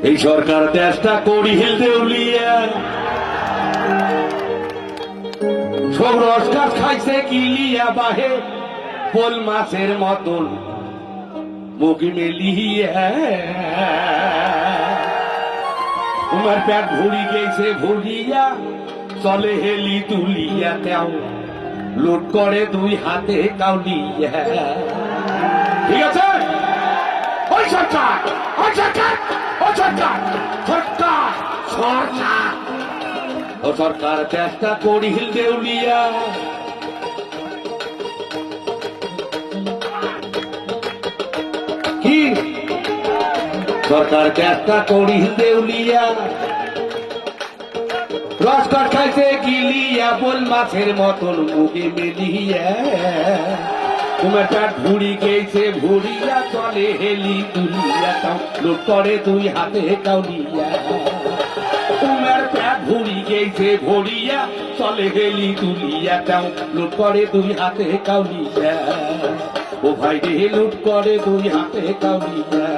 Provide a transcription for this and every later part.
এই সরকার চেষ্টা করি দেউলিয়া সব রসগাছ খাইছে কিলিয়া বাহে পোল মাছের মতন মুখ মেলিয়া তোমার পেট ভরি গেছে ভরিয়া চলে হেলি তুলিয়া তেও লুট করে দুই হাতে কাউলিয়া। ঠিক আছে ওই সরকার ওই সরকার ও সরকার সরকার সরকার ও সরকার চেষ্টা করিল দেউলিয়া কি সরকার চেষ্টা করিল দেউলিয়া রসগট খাইছে গিলিয়া বোল মাছের মতন মুখে মেলিয়া তোমার পেট ভুড়ি গেছে ভুড়িয়া চলে হেলি তুলিয়া তাও লুট করে দুই হাতে কাউলিয়া। তোমার পেট ভুড়ি গেছে ভরিয়া চলে হেলি তুলিয়া তাও লুট করে দুই হাতে কাউলিয়া। ও ভাই রে লুট করে দুই হাতে কাউলিয়া।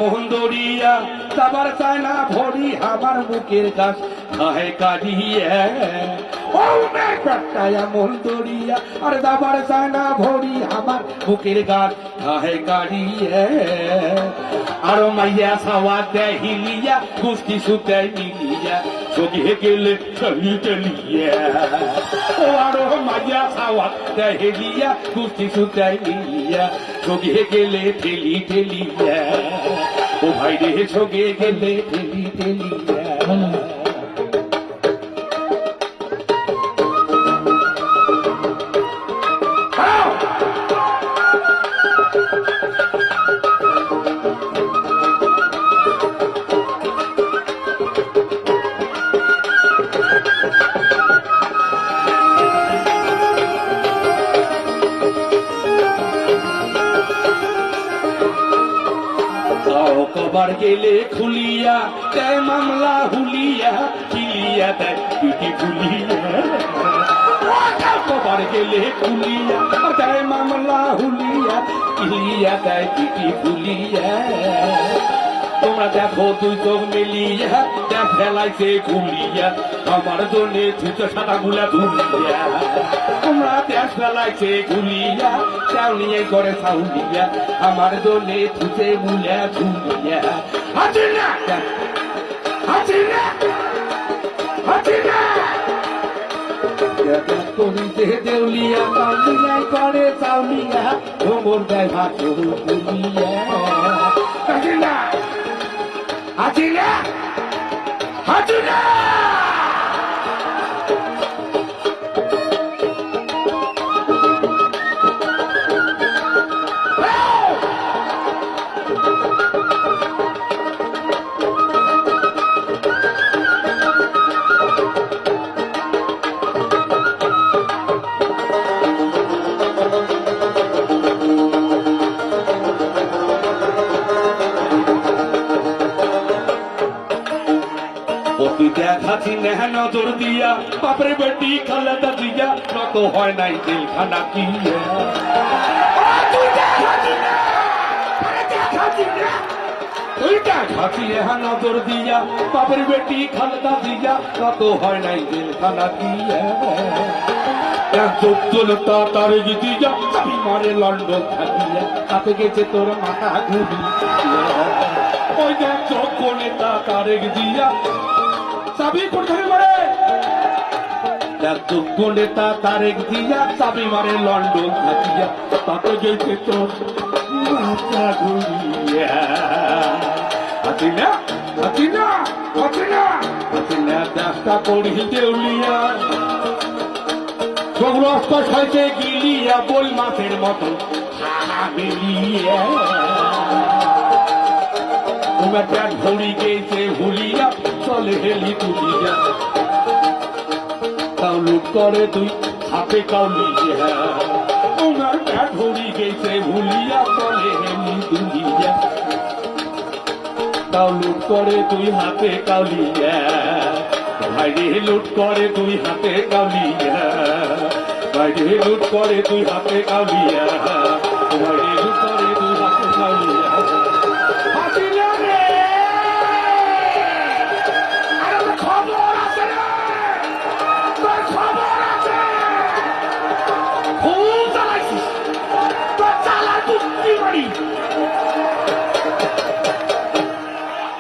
মোহন দরিয়া যাবার চায় না ভরি আমার বুকের গাছ খাহে কাটিয়া ও পেটায়া মোহন দরিয়া আর যাবার চায় না ভরি আমার বুকের গাছ খাহে কাটিয়া। আরো মাইয়া সাওয়া দেয় হিলিয়া গুষ্টি সুতায় মিলিয়া চোখে গেলে চলি চলিয়া ও আরো মাইয়া সাওয়া দেয় হিলিয়া গুষ্টি সুতায় মিলিয়া চোখে গেলে ঠেলি ঠেলিয়া। ও ভাই রে চোখে গেলে ঠেলি ঠেলিয়া। কবার গেলে খুলিয়া দেয় মামলা হুলিয়া কিলিয়া দেয় পিটি ফুলিয়া কবার গেলে খুলিয়া দেয় মামলা হুলিয়া কিলিয়া দেয় পিটি ফুলিয়া। তোমরা দেখো তুই চোখ মিলিয়া দেখ ফেলাইছে ঘুলিয়া আমার জন্য ছুটো সাদা গুলা ধুলিয়া। তোমরা দেখ ফেলাইছে ঘুলিয়া চাও নিয়ে করে সাউলিয়া আমার জন্য ছুটে গুলা ধুলিয়া। হাজিরা হাজিরা হাজিরা করিতে দেউলিয়া কাউলিয়াই করে চাউলিয়া ভোমর দেয় ভাত গুলিয়া। হাজিরা হাজিরা হাজিরা দেখাছি নেহা নজর দিয়া বাপরে বেটি খালেদা দিয়া নত হয় নাই জেলখানা কি দেখাছি নেহা নজর দিয়া বাপের বেটি খালেদা দিয়া নত হয় নাই জেলখানা দিয়া। তার দিয়া চাবি মারে লন্ডন থাকিয়া তাতে গেছে তোর মাথা ঘুরি ওই দেখ যোগ্য নেতা তারেক দিয়া চাবি কোথায় মারে যোগ্য নেতা তারেক দিয়া চাবি মারে লন্ডন থাকিয়া তাতে গেছে তোর মাথা ঘুরিয়া। হাসিনা হাসিনা হাসিনা হাসিনা চেষ্টা করি দেউলিয়া সব রস্তা সাইতে গিলিয়া বোল মাছের মতো মিলিয়া। তোমার পেট ভরি গেছে ভুলিয়া চলে হেলি তুলিয়া তাও লুট করে তুই হাতে কাউলিয়া ওনার ব্যাট হরি গেছে ভুলিয়া চলে এমনি দুনিয়া তাও লুট করে তুই হাতে কাউলিয়া ভাইরে লুট করে তুই হাতে কাউলিয়া ভাইরে লুট করে তুই হাতে কাউলিয়া